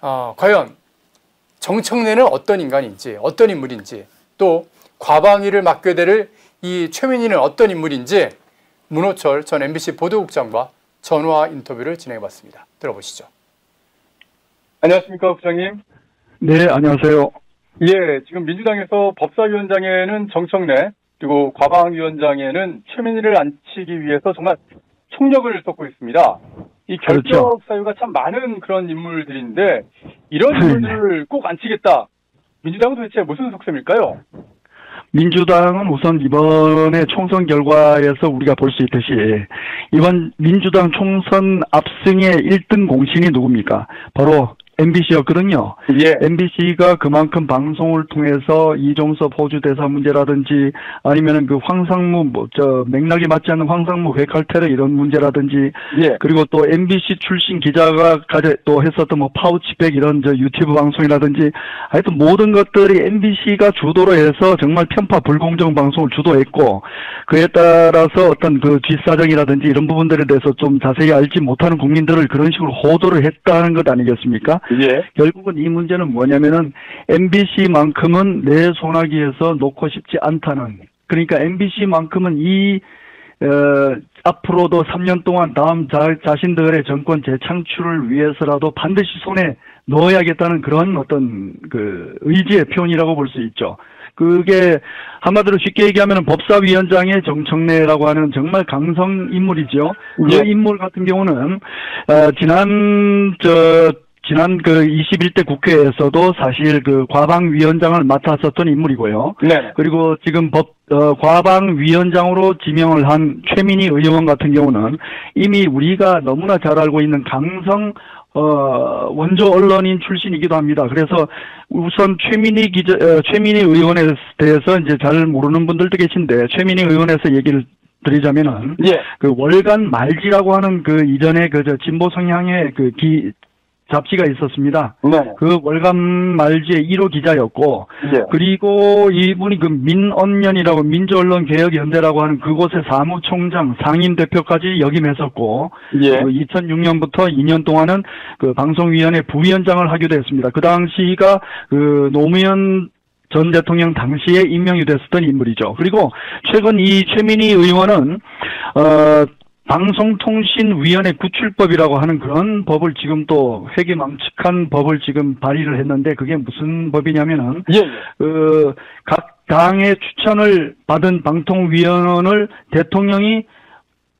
과연 정청래는 어떤 인간인지, 어떤 인물인지, 또 과방위를 맡게 될 이 최민희는 어떤 인물인지 문호철 전 MBC 보도국장과 전화 인터뷰를 진행해봤습니다. 들어보시죠. 안녕하십니까, 국장님. 네, 안녕하세요. 예, 지금 민주당에서 법사위원장에는 정청래, 그리고 과방위원장에는 최민희를 앉히기 위해서 정말 총력을 쏟고 있습니다. 이 결격 그렇죠. 사유가 참 많은 그런 인물들인데 이런 인물들을 꼭 앉히겠다. 민주당은 도대체 무슨 속셈일까요? 민주당은 우선 이번에 총선 결과에서 우리가 볼 수 있듯이 이번 민주당 총선 압승의 1등 공신이 누굽니까? 바로 MBC였거든요. 예. MBC가 그만큼 방송을 통해서 이종섭 호주 대사 문제라든지 아니면은 그 황상무 맥락이 맞지 않는 황상무 회칼테러 이런 문제라든지 예. 그리고 또 MBC 출신 기자가 또 했었던 뭐 파우치백 이런 유튜브 방송이라든지 하여튼 모든 것들이 MBC가 주도로 해서 정말 편파 불공정 방송을 주도했고 그에 따라서 어떤 그 뒷사정이라든지 이런 부분들에 대해서 좀 자세히 알지 못하는 국민들을 그런 식으로 호도를 했다는 것 아니겠습니까? 예. 결국은 이 문제는 뭐냐면은 MBC만큼은 내 손아귀에서 놓고 싶지 않다는, 그러니까 MBC만큼은 앞으로도 3년 동안 다음 자신들의 정권 재창출을 위해서라도 반드시 손에 넣어야겠다는 그런 어떤 그 의지의 표현이라고 볼 수 있죠. 그게 한마디로 쉽게 얘기하면 법사위원장의 정청래라고 하는 정말 강성 인물이죠. 그 인물 같은 경우는 지난 그 21대 국회에서도 사실 그 과방위원장을 맡았었던 인물이고요. 네. 그리고 지금 과방위원장으로 지명을 한 최민희 의원 같은 경우는 이미 우리가 너무나 잘 알고 있는 강성 원조 언론인 출신이기도 합니다. 그래서 우선 최민희 의원에 대해서 이제 잘 모르는 분들도 계신데 최민희 의원에서 얘기를 드리자면은 그 월간 말지라고 하는 그 이전에 진보 성향의 잡지가 있었습니다. 네. 그 월간 말지의 1호 기자였고, 그리고 이분이 그 민언연이라고 민주언론개혁연대라고 하는 그곳의 사무총장, 상임대표까지 역임했었고, 2006년부터 2년 동안은 그 방송위원회 부위원장을 하기도 했습니다. 그 당시가 그 노무현 전 대통령 당시에 임명이 됐었던 인물이죠. 그리고 최근 이 최민희 의원은 방송통신위원회 구출법이라고 하는 그런 법을 지금 또 회기망측한 법을 지금 발의를 했는데 그게 무슨 법이냐면은 각 당의 추천을 받은 방통위원을 대통령이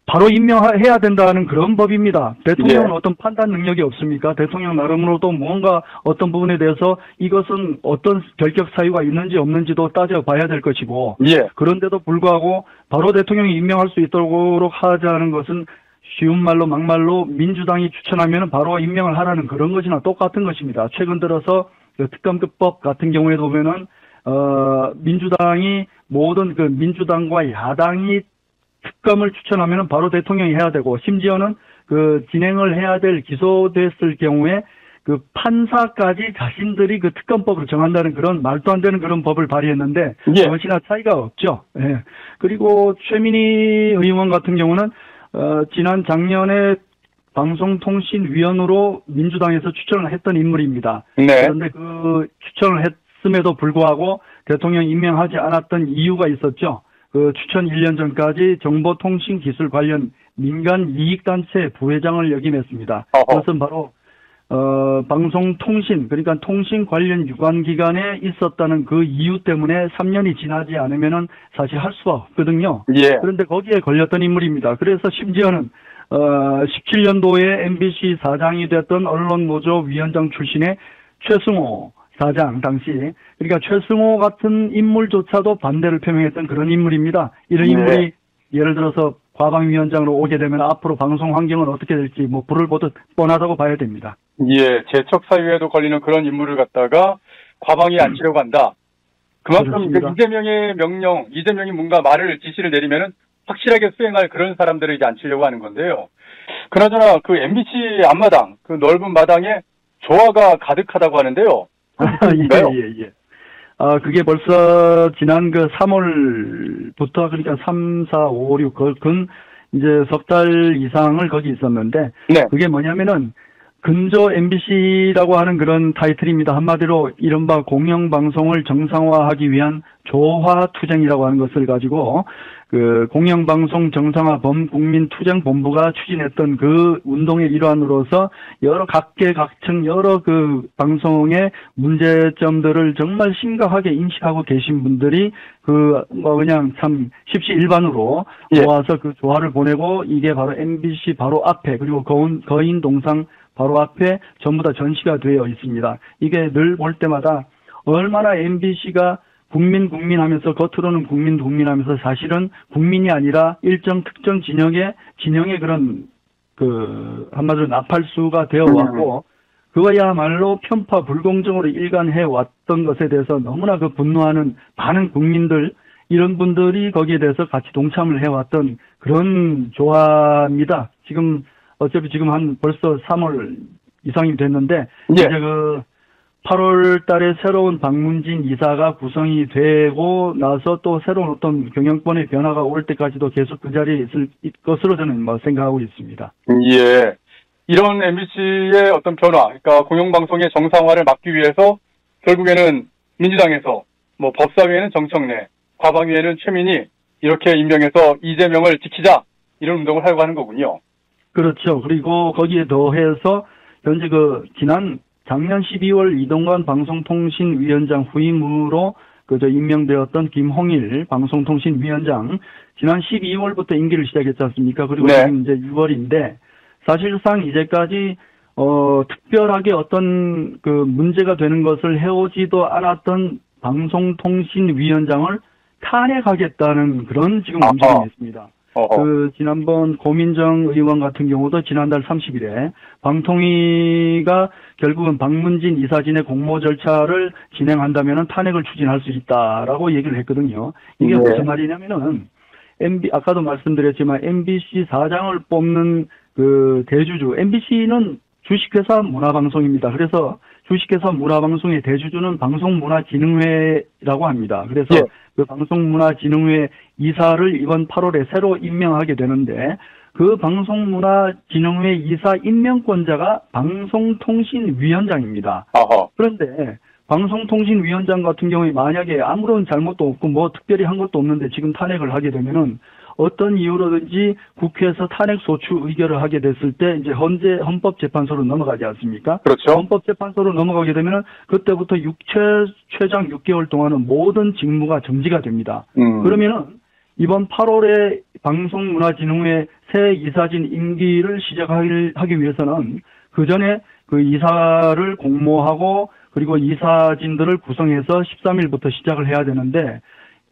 바로 임명해야 된다는 그런 법입니다. 대통령은 어떤 판단 능력이 없습니까? 대통령 나름으로도 뭔가 어떤 부분에 대해서 이것은 어떤 결격 사유가 있는지 없는지도 따져봐야 될 것이고 그런데도 불구하고 바로 대통령이 임명할 수 있도록 하자는 것은 쉬운 말로 막말로 민주당이 추천하면 바로 임명을 하라는 그런 것이나 똑같은 것입니다. 최근 들어서 그 특검법 같은 경우에 보면은 민주당이 모든 그 민주당과 야당이 특검을 추천하면 바로 대통령이 해야 되고 심지어는 그 진행을 해야 될 기소됐을 경우에 그 판사까지 자신들이 그 특검법을 정한다는 그런 말도 안 되는 그런 법을 발의했는데 그것이나 차이가 없죠. 그리고 최민희 의원 같은 경우는 지난 작년에 방송통신위원으로 민주당에서 추천을 했던 인물입니다. 그런데 그 추천을 했음에도 불구하고 대통령 임명하지 않았던 이유가 있었죠. 그 추천 1년 전까지 정보통신기술 관련 민간 이익단체 부회장을 역임했습니다. 그것은 바로 방송통신 그러니까 통신 관련 유관기관에 있었다는 그 이유 때문에 3년이 지나지 않으면은 사실 할 수가 없거든요. 그런데 거기에 걸렸던 인물입니다. 그래서 심지어는 17년도에 MBC 사장이 됐던 언론노조 위원장 출신의 최승호 사장 당시 그러니까 최승호 같은 인물조차도 반대를 표명했던 그런 인물입니다. 이런 인물이 예를 들어서 과방위원장으로 오게 되면 앞으로 방송 환경은 어떻게 될지 뭐 불을 보듯 뻔하다고 봐야 됩니다. 재척 사유에도 걸리는 그런 인물을 갖다가 과방에 앉히려고 한다. 그만큼 이재명의 명령, 이재명이 뭔가 지시를 내리면은 확실하게 수행할 그런 사람들을 이제 앉히려고 하는 건데요. 그나저나 그 MBC 앞마당, 그 넓은 마당에 조화가 가득하다고 하는데요. 그게 벌써 지난 그 3월부터 그러니까 3, 4, 5, 6, 이제 석 달 이상을 거기 있었는데 그게 뭐냐면은 근저 MBC라고 하는 그런 타이틀입니다. 한마디로 이른바 공영방송을 정상화하기 위한 조화투쟁이라고 하는 것을 가지고 그 공영방송 정상화 범국민투쟁본부가 추진했던 그 운동의 일환으로서 여러 각계각층 여러 그 방송의 문제점들을 정말 심각하게 인식하고 계신 분들이 그 뭐 그냥 참 십시일반으로 모아서 그 조화를 보내고 이게 바로 MBC 바로 앞에 그리고 거인 동상 바로 앞에 전부 다 전시가 되어 있습니다. 이게 늘 볼 때마다 얼마나 MBC가 국민 하면서 겉으로는 국민 하면서 사실은 국민이 아니라 일정 특정 진영의 그런 그 한마디로 나팔수가 되어 왔고 그거야말로 편파 불공정으로 일관해 왔던 것에 대해서 너무나 그 분노하는 많은 국민들 이런 분들이 거기에 대해서 같이 동참을 해왔던 그런 조화입니다. 어차피 지금 한 벌써 3월 이상이 됐는데, 이제 그 8월 달에 새로운 박문진 이사가 구성이 되고 나서 또 새로운 어떤 경영권의 변화가 올 때까지도 계속 그 자리에 있을 것으로 저는 뭐 생각하고 있습니다. 예. 이런 MBC의 어떤 변화, 그러니까 공영방송의 정상화를 막기 위해서 결국에는 민주당에서 뭐 법사위에는 정청래, 과방위에는 최민희 이렇게 임명해서 이재명을 지키자 이런 운동을 하려고 하는 거군요. 그렇죠. 그리고 거기에 더해서 현재 작년 12월 이동관 방송통신위원장 후임으로 임명되었던 김홍일 방송통신위원장 지난 12월부터 임기를 시작했지 않습니까? 그리고 지금 이제 6월인데 사실상 이제까지 특별하게 어떤 그 문제가 되는 것을 해오지도 않았던 방송통신위원장을 탄핵하겠다는 그런 지금 움직임이 있습니다. 지난번 고민정 의원 같은 경우도 지난달 30일에 방통위가 결국은 박문진 이사진의 공모 절차를 진행한다면은 탄핵을 추진할 수 있다라고 얘기를 했거든요. 이게 무슨 말이냐면은 아까도 말씀드렸지만 MBC 사장을 뽑는 그 대주주, MBC는 주식회사 문화방송입니다. 그래서 주식회사 문화방송의 대주주는 방송문화진흥회라고 합니다. 그래서 그 방송문화진흥회 이사를 이번 8월에 새로 임명하게 되는데 그 방송문화진흥회 이사 임명권자가 방송통신위원장입니다. 그런데 방송통신위원장 같은 경우에 만약에 아무런 잘못도 없고 뭐 특별히 한 것도 없는데 지금 탄핵을 하게 되면은 어떤 이유로든지 국회에서 탄핵 소추 의결을 하게 됐을 때 이제 헌법재판소로 넘어가지 않습니까? 그렇죠. 헌법재판소로 넘어가게 되면은 그때부터 최장 6개월 동안은 모든 직무가 정지가 됩니다. 그러면은 이번 8월에 방송문화진흥회 새 이사진 임기를 시작하기 위해서는 그 전에 그 이사를 공모하고 그리고 이사진들을 구성해서 13일부터 시작을 해야 되는데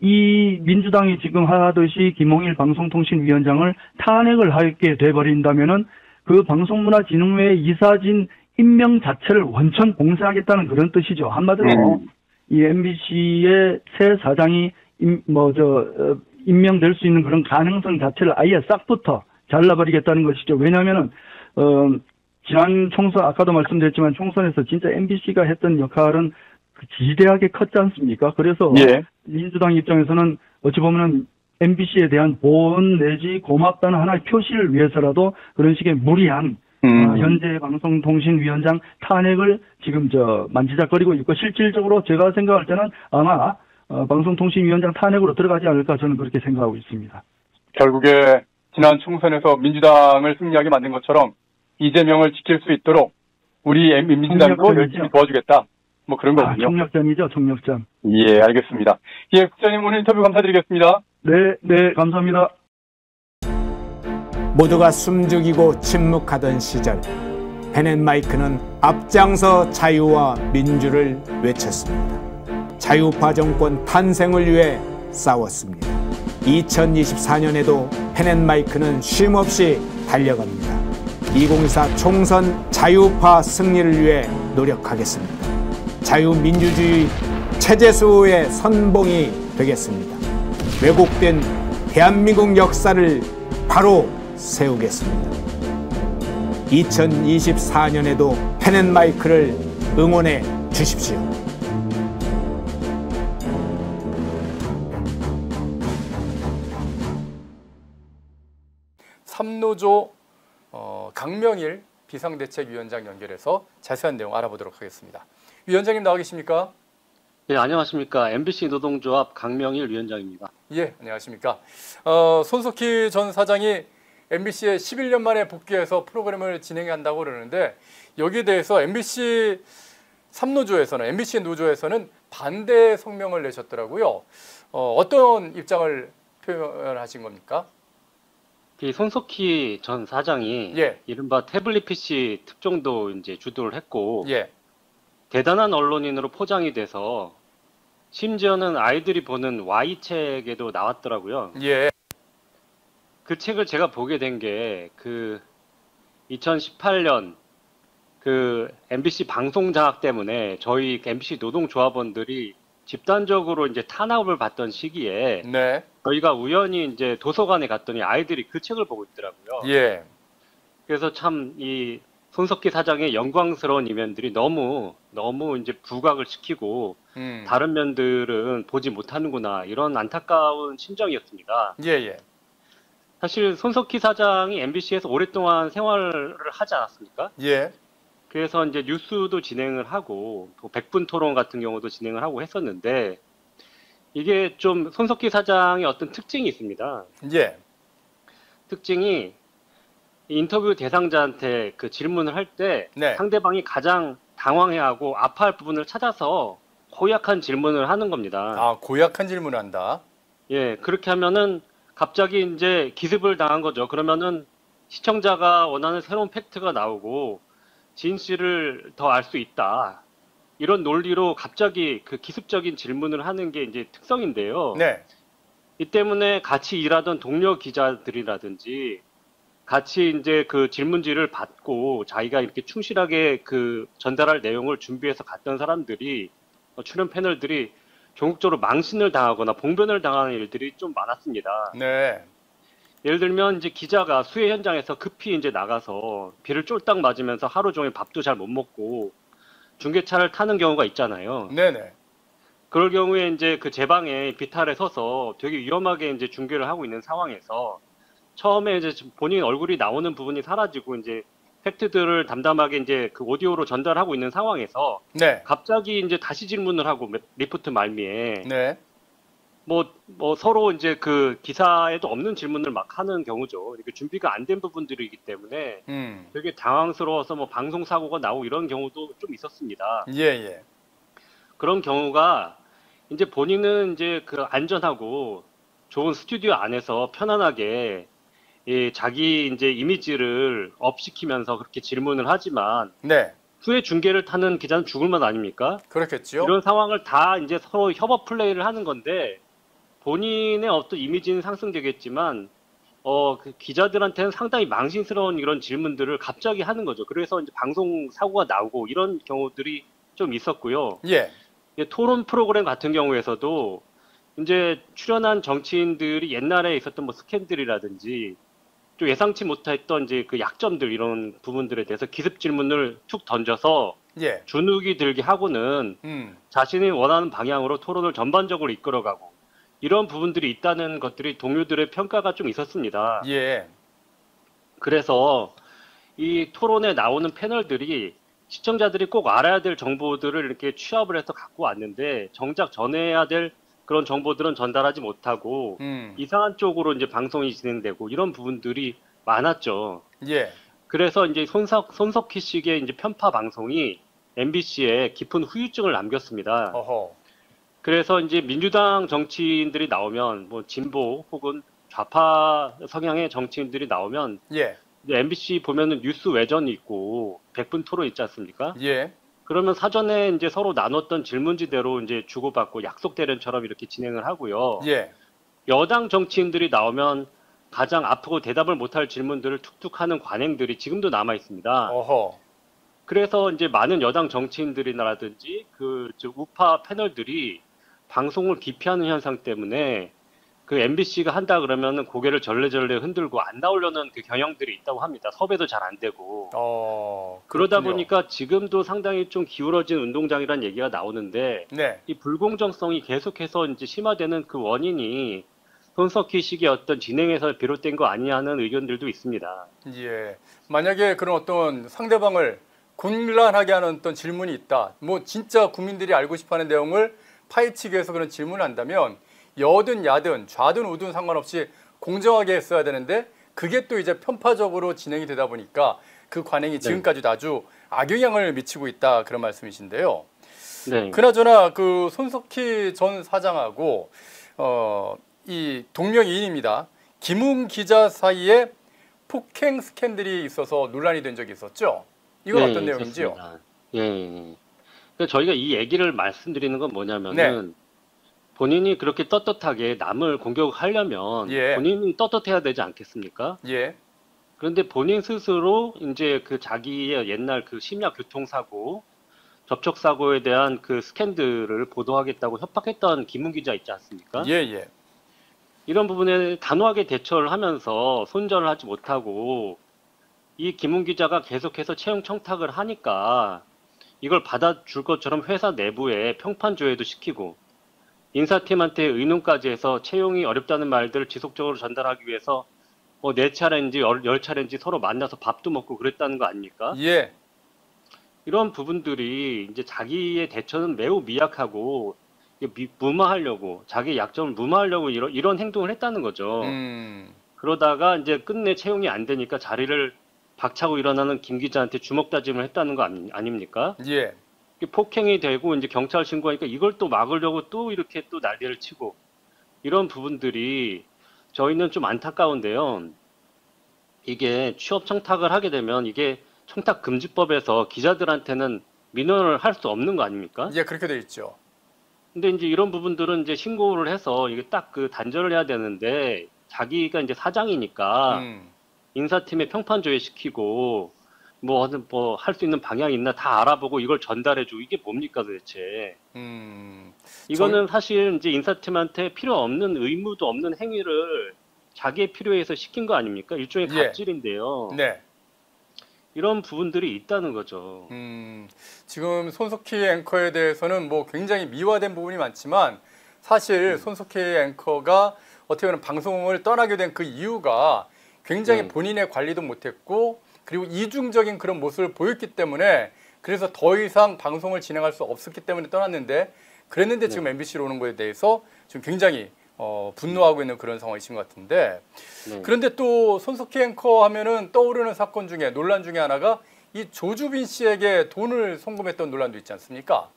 이 민주당이 지금 하듯이 김홍일 방송통신위원장을 탄핵을 하게 돼버린다면은 그 방송문화진흥회 이사진 임명 자체를 원천 봉쇄하겠다는 그런 뜻이죠. 한마디로 이 MBC의 새 사장이 임명될 수 있는 그런 가능성 자체를 아예 싹부터 잘라버리겠다는 것이죠. 왜냐하면은 지난 총선 아까도 말씀드렸지만 총선에서 진짜 MBC가 했던 역할은 지대하게 컸지 않습니까? 그래서 민주당 입장에서는 어찌 보면은 MBC에 대한 보온 내지 고맙다는 하나의 표시를 위해서라도 그런 식의 무리한 현재 방송통신위원장 탄핵을 지금 만지작거리고 있고 실질적으로 제가 생각할 때는 아마 방송통신위원장 탄핵으로 들어가지 않을까 저는 그렇게 생각하고 있습니다. 결국에 지난 총선에서 민주당을 승리하게 만든 것처럼 이재명을 지킬 수 있도록 우리 민주당도 열심히 도와주겠다. 뭐 그런 거군요. 총력전이죠, 총력전. 예, 알겠습니다. 예, 국장님 오늘 인터뷰 감사드리겠습니다. 네, 감사합니다. 모두가 숨죽이고 침묵하던 시절 펜앤마이크는 앞장서 자유와 민주를 외쳤습니다. 자유파 정권 탄생을 위해 싸웠습니다. 2024년에도 펜앤마이크는 쉼없이 달려갑니다. 2024 총선 자유파 승리를 위해 노력하겠습니다. 자유민주주의 체제수호의 선봉이 되겠습니다. 왜곡된 대한민국 역사를 바로 세우겠습니다. 2024년에도 펜앤마이크를 응원해 주십시오. 삼노조 강명일 비상대책위원장 연결해서 자세한 내용 알아보도록 하겠습니다. 위원장님 나와 계십니까? 네, 안녕하십니까. MBC 노동조합 강명일 위원장입니다. 예, 안녕하십니까. 손석희 전 사장이 MBC에 11년 만에 복귀해서 프로그램을 진행한다고 그러는데 여기에 대해서 MBC 3노조에서는 MBC 노조에서는 반대 성명을 내셨더라고요. 어떤 입장을 표현하신 겁니까? 이 손석희 전 사장이 예. 이른바 태블릿 PC 특종도 이제 주도를 했고 예. 대단한 언론인으로 포장이 돼서 심지어는 아이들이 보는 Y책에도 나왔더라고요. 예. 그 책을 제가 보게 된 게 그 2018년 그 MBC 방송 장악 때문에 저희 MBC 노동조합원들이 집단적으로 이제 탄압을 받던 시기에 네. 저희가 우연히 이제 도서관에 갔더니 아이들이 그 책을 보고 있더라고요. 예. 그래서 참 이 손석희 사장의 영광스러운 이면들이 너무 이제 부각을 시키고 다른 면들은 보지 못하는구나 이런 안타까운 심정이었습니다. 예. 사실 손석희 사장이 MBC에서 오랫동안 생활을 하지 않았습니까? 예. 그래서 이제 뉴스도 진행을 하고 또 100분 토론 같은 경우도 진행을 하고 했었는데 이게 좀 손석희 사장의 어떤 특징이 있습니다. 예. 특징이 인터뷰 대상자한테 그 질문을 할 때 네. 상대방이 가장 당황해하고 아파할 부분을 찾아서 고약한 질문을 하는 겁니다. 아, 고약한 질문을 한다. 예, 그렇게 하면은 갑자기 이제 기습을 당한 거죠. 그러면은 시청자가 원하는 새로운 팩트가 나오고 진실을 더 알 수 있다. 이런 논리로 갑자기 그 기습적인 질문을 하는 게 이제 특성인데요. 네. 이 때문에 같이 일하던 동료 기자들이라든지 같이 이제 그 질문지를 받고 자기가 이렇게 충실하게 그 전달할 내용을 준비해서 갔던 사람들이 출연 패널들이 전국적으로 망신을 당하거나 봉변을 당하는 일들이 좀 많았습니다. 네. 예를 들면 이제 기자가 수해 현장에서 급히 이제 나가서 비를 쫄딱 맞으면서 하루 종일 밥도 잘 못 먹고 중계차를 타는 경우가 있잖아요. 네네. 그럴 경우에 이제 그 제방에 비탈에 서서 되게 위험하게 이제 중계를 하고 있는 상황에서 처음에 이제 본인 얼굴이 나오는 부분이 사라지고 이제 팩트들을 담담하게 이제 그 오디오로 전달하고 있는 상황에서 네. 갑자기 이제 다시 질문을 하고 리포트 말미에 네. 뭐 서로 이제 그 기사에도 없는 질문을 막 하는 경우죠. 이게 준비가 안 된 부분들이기 때문에 되게 당황스러워서 뭐 방송 사고가 나오고 이런 경우도 좀 있었습니다. 예. 그런 경우가 이제 본인은 이제 그 안전하고 좋은 스튜디오 안에서 편안하게 자기 이제 이미지를 업시키면서 그렇게 질문을 하지만 네. 후에 중계를 타는 기자는 죽을 맛 아닙니까? 그렇겠죠. 이런 상황을 다 이제 서로 협업 플레이를 하는 건데 본인의 어떤 이미지는 상승되겠지만 그 기자들한테는 상당히 망신스러운 이런 질문들을 갑자기 하는 거죠. 그래서 이제 방송 사고가 나오고 이런 경우들이 좀 있었고요. 예. 토론 프로그램 같은 경우에서도 이제 출연한 정치인들이 옛날에 있었던 뭐 스캔들이라든지 좀 예상치 못했던 이제 그 약점들 이런 부분들에 대해서 기습 질문을 툭 던져서 예. 주눅이 들게 하고는 자신이 원하는 방향으로 토론을 전반적으로 이끌어가고 이런 부분들이 있다는 것들이 동료들의 평가가 좀 있었습니다. 예. 그래서 이 토론에 나오는 패널들이 시청자들이 꼭 알아야 될 정보들을 이렇게 취합을 해서 갖고 왔는데 정작 전해야 될 그런 정보들은 전달하지 못하고 이상한 쪽으로 이제 방송이 진행되고 이런 부분들이 많았죠. 예. 그래서 이제 손석희 씨의 이제 편파 방송이 MBC에 깊은 후유증을 남겼습니다. 어허. 그래서 이제 민주당 정치인들이 나오면 뭐 진보 혹은 좌파 성향의 정치인들이 나오면 예. MBC 보면은 뉴스 외전이 있고 100분 토론 있지 않습니까? 예. 그러면 사전에 이제 서로 나눴던 질문지대로 이제 주고받고 약속 대련처럼 이렇게 진행을 하고요. 예. 여당 정치인들이 나오면 가장 아프고 대답을 못할 질문들을 툭툭 하는 관행들이 지금도 남아 있습니다. 어허. 그래서 이제 많은 여당 정치인들이라든지 그 우파 패널들이 방송을 기피하는 현상 때문에 그 MBC가 한다 그러면은 고개를 절레절레 흔들고 안 나오려는 그 경향들이 있다고 합니다. 섭외도 잘 안 되고. 그러다 보니까 지금도 상당히 좀 기울어진 운동장이라는 얘기가 나오는데 네. 이 불공정성이 계속해서 이제 심화되는 그 원인이 손석희 식의 어떤 진행에서 비롯된 거 아니냐 하는 의견들도 있습니다. 예. 만약에 그런 어떤 상대방을 곤란하게 하는 어떤 질문이 있다. 뭐 진짜 국민들이 알고 싶어하는 내용을 파헤치기 위해서 그런 질문을 한다면 여든 야든 좌든 우든 상관없이 공정하게 했어야 되는데 그게 또 이제 편파적으로 진행이 되다 보니까 그 관행이 지금까지도 아주 악영향을 미치고 있다 그런 말씀이신데요. 네. 그나저나 그 손석희 전 사장하고 이 동명이인입니다. 김웅 기자 사이에 폭행 스캔들이 있어서 논란이 된 적이 있었죠. 이건 어떤 내용인지요? 예. 그러니까 저희가 이 얘기를 말씀드리는 건 뭐냐면은 본인이 그렇게 떳떳하게 남을 공격하려면 본인이 떳떳해야 되지 않겠습니까? 예. 그런데 본인 스스로 이제 그 자기의 옛날 그 심야 교통사고, 접촉사고에 대한 그 스캔들을 보도하겠다고 협박했던 김웅 기자 있지 않습니까? 예. 이런 부분에 단호하게 대처를 하면서 손절을 하지 못하고 이 김웅 기자가 계속해서 채용 청탁을 하니까 이걸 받아줄 것처럼 회사 내부에 평판 조회도 시키고 인사팀한테 의논까지 해서 채용이 어렵다는 말들을 지속적으로 전달하기 위해서 뭐 4차례인지 10차례인지 서로 만나서 밥도 먹고 그랬다는 거 아닙니까? 예. 이런 부분들이 이제 자기의 대처는 매우 미약하고 무마하려고 자기의 약점을 무마하려고 이런 행동을 했다는 거죠. 그러다가 이제 끝내 채용이 안 되니까 자리를 박차고 일어나는 김 기자한테 주먹 다짐을 했다는 거 아닙니까? 예. 폭행이 되고 이제 경찰 신고하니까 이걸 또 막으려고 또 이렇게 또 난리를 치고 이런 부분들이 저희는 좀 안타까운데요. 이게 취업 청탁을 하게 되면 이게 청탁금지법에서 기자들한테는 민원을 할 수 없는 거 아닙니까? 예, 그렇게 돼 있죠. 근데 이제 이런 부분들은 이제 신고를 해서 이게 딱 그 단절을 해야 되는데 자기가 이제 사장이니까 인사팀에 평판 조회시키고 뭐 할 수 있는 방향이 있나 다 알아보고 이걸 전달해주고 이게 뭡니까 도대체? 이거는 사실 이제 인사팀한테 필요 없는 의무도 없는 행위를 자기의 필요에 의해서 시킨 거 아닙니까? 일종의 갑질인데요. 네. 이런 부분들이 있다는 거죠. 지금 손석희 앵커에 대해서는 뭐 굉장히 미화된 부분이 많지만 사실 손석희 앵커가 어떻게 보면 방송을 떠나게 된 그 이유가 굉장히 본인의 관리도 못했고 그리고 이중적인 그런 모습을 보였기 때문에 그래서 더 이상 방송을 진행할 수 없었기 때문에 떠났는데 그랬는데 지금 MBC로 오는 거에 대해서 지금 굉장히 분노하고 있는 그런 상황이신 것 같은데 그런데 또 손석희 앵커 하면은 떠오르는 사건 중에 논란 중에 하나가 이 조주빈 씨에게 돈을 송금했던 논란도 있지 않습니까?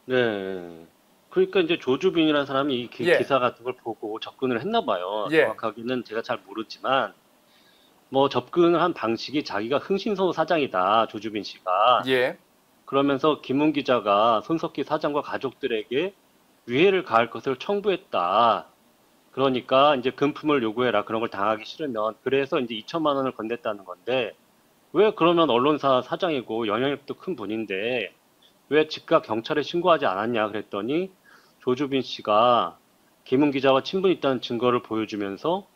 네. 그러니까 이제 조주빈이라는 사람이 이 기사 같은 걸 보고 접근을 했나 봐요. 정확하게는 제가 잘 모르지만 뭐 접근을 한 방식이 자기가 흥신소 사장이다, 조주빈 씨가. 그러면서 김웅 기자가 손석희 사장과 가족들에게 위해를 가할 것을 청구했다. 그러니까 이제 금품을 요구해라. 그런 걸 당하기 싫으면. 그래서 이제 2천만 원을 건넸다는 건데 왜 그러면 언론사 사장이고 영향력도 큰 분인데 왜 즉각 경찰에 신고하지 않았냐 그랬더니 조주빈 씨가 김웅 기자와 친분이 있다는 증거를 보여주면서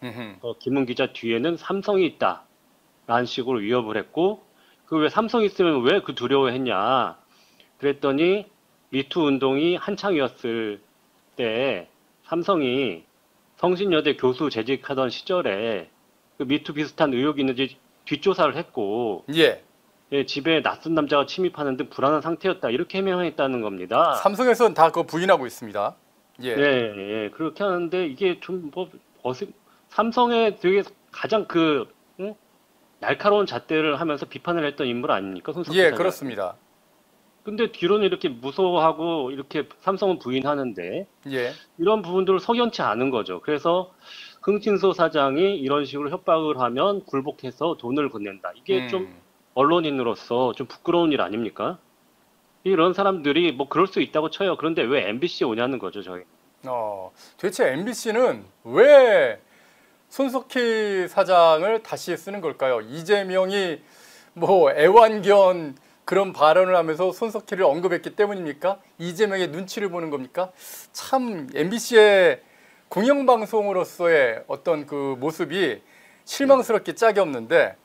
김웅 기자 뒤에는 삼성이 있다 라는 식으로 위협을 했고 그 왜 삼성이 있으면 왜 그 두려워했냐 그랬더니 미투 운동이 한창이었을 때 삼성이 성신여대 교수 재직하던 시절에 그 미투 비슷한 의혹이 있는지 뒷조사를 했고 집에 낯선 남자가 침입하는 등 불안한 상태였다 이렇게 해명했다는 겁니다. 삼성에서는 다 그거 부인하고 있습니다. 그렇게 하는데 이게 좀 삼성의 되게 가장 날카로운 잣대를 하면서 비판을 했던 인물 아닙니까? 손석희 그렇습니다. 근데 뒤로는 이렇게 무서워하고 이렇게 삼성은 부인하는데 이런 부분들을 석연치 않은 거죠. 그래서 흥신소 사장이 이런 식으로 협박을 하면 굴복해서 돈을 건넨다. 이게 좀 언론인으로서 좀 부끄러운 일 아닙니까? 이런 사람들이 뭐 그럴 수 있다고 쳐요. 그런데 왜 MBC에 오냐는 거죠, 저희. 도대체 MBC는 왜 손석희 사장을 다시 쓰는 걸까요? 이재명이 뭐 애완견 그런 발언을 하면서 손석희를 언급했기 때문입니까? 이재명의 눈치를 보는 겁니까? 참 MBC의 공영방송으로서의 어떤 그 모습이 실망스럽게 짝이 없는데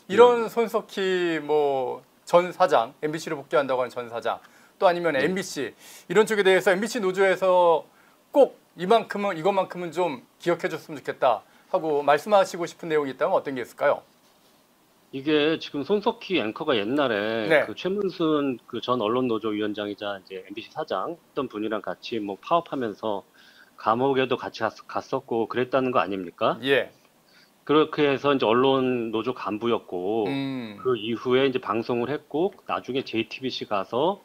이런 손석희 뭐 전 사장, MBC로 복귀한다고 하는 전 사장 또 아니면 MBC 이런 쪽에 대해서 MBC 노조에서 꼭 이만큼은 이것만큼은 좀 기억해 줬으면 좋겠다 하고 말씀하시고 싶은 내용이 있다면 어떤 게 있을까요? 이게 지금 손석희 앵커가 옛날에 네. 그 최문순 그 전 언론노조 위원장이자 이제 MBC 사장 했던 분이랑 같이 뭐 파업하면서 감옥에도 같이 갔었고 그랬다는 거 아닙니까? 예. 그렇게 해서 이제 언론 노조 간부였고 그 이후에 이제 방송을 했고 나중에 JTBC 가서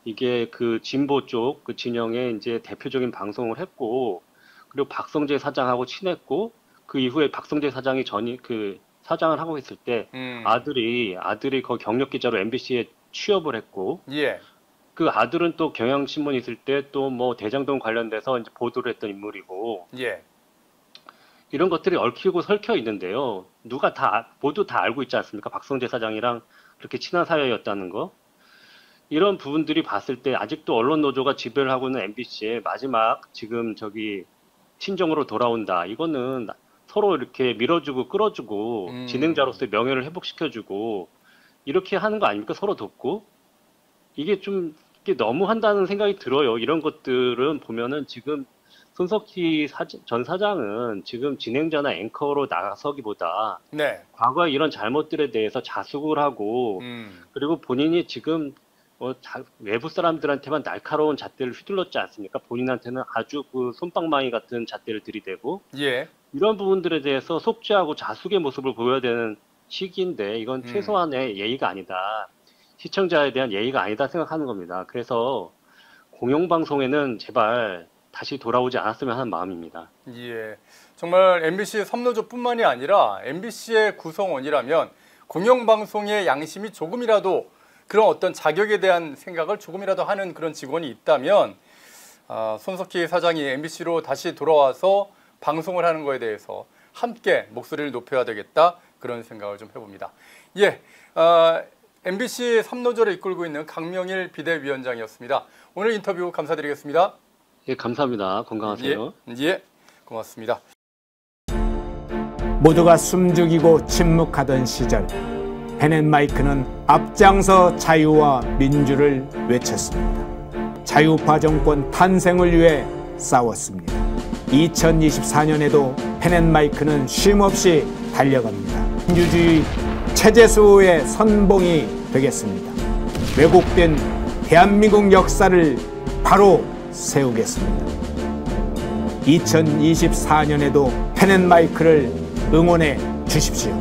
이게 그 진보 쪽 그 진영의 이제 대표적인 방송을 했고 그리고 박성재 사장하고 친했고 그 이후에 박성재 사장이 그 사장을 하고 있을 때 아들이 거기 경력 기자로 MBC에 취업을 했고 예. 그 아들은 또 경향신문 있을 때 또 뭐 대장동 관련돼서 이제 보도를 했던 인물이고 예. 이런 것들이 얽히고 설켜 있는데요. 모두 다 알고 있지 않습니까? 박성재 사장이랑 그렇게 친한 사이였다는 거. 이런 부분들이 봤을 때 아직도 언론 노조가 지배를 하고 있는 MBC의 마지막 지금 친정으로 돌아온다. 이거는 서로 이렇게 밀어주고 끌어주고 진행자로서의 명예를 회복시켜주고 이렇게 하는 거 아닙니까? 서로 돕고. 이게 좀 이게 너무 한다는 생각이 들어요. 이런 것들은 보면은 지금 손석희 전 사장은 지금 진행자나 앵커로 나서기보다 네. 과거에 이런 잘못들에 대해서 자숙을 하고 그리고 본인이 지금 외부 사람들한테만 날카로운 잣대를 휘둘렀지 않습니까? 본인한테는 아주 그 솜방망이 같은 잣대를 들이대고 예. 이런 부분들에 대해서 속죄하고 자숙의 모습을 보여야 되는 시기인데 이건 최소한의 예의가 아니다. 시청자에 대한 예의가 아니다 생각하는 겁니다. 그래서 공영방송에는 제발 다시 돌아오지 않았으면 하는 마음입니다. 예, 정말 MBC 섬노조뿐만이 아니라 MBC의 구성원이라면 공영방송의 양심이 조금이라도 그런 어떤 자격에 대한 생각을 조금이라도 하는 그런 직원이 있다면 손석희 사장이 MBC로 다시 돌아와서 방송을 하는 거에 대해서 함께 목소리를 높여야 되겠다 그런 생각을 좀 해봅니다. 예, MBC 섬노조를 이끌고 있는 강명일 비대위원장이었습니다. 오늘 인터뷰 감사드리겠습니다. 예, 감사합니다. 건강하세요. 예, 고맙습니다. 모두가 숨죽이고 침묵하던 시절 펜앤마이크는 앞장서 자유와 민주를 외쳤습니다. 자유파 정권 탄생을 위해 싸웠습니다. 2024년에도 펜앤마이크는 쉼없이 달려갑니다. 민주주의 체제수호의 선봉이 되겠습니다. 왜곡된 대한민국 역사를 바로 세우겠습니다. 2024년에도 펜앤마이크를 응원해 주십시오.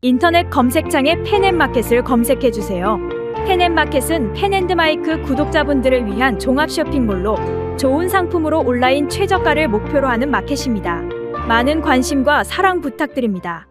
인터넷 검색창에 펜앤마켓을 검색해 주세요. 펜앤마켓은 펜앤드마이크 구독자분들을 위한 종합 쇼핑몰로 좋은 상품으로 온라인 최저가를 목표로 하는 마켓입니다. 많은 관심과 사랑 부탁드립니다.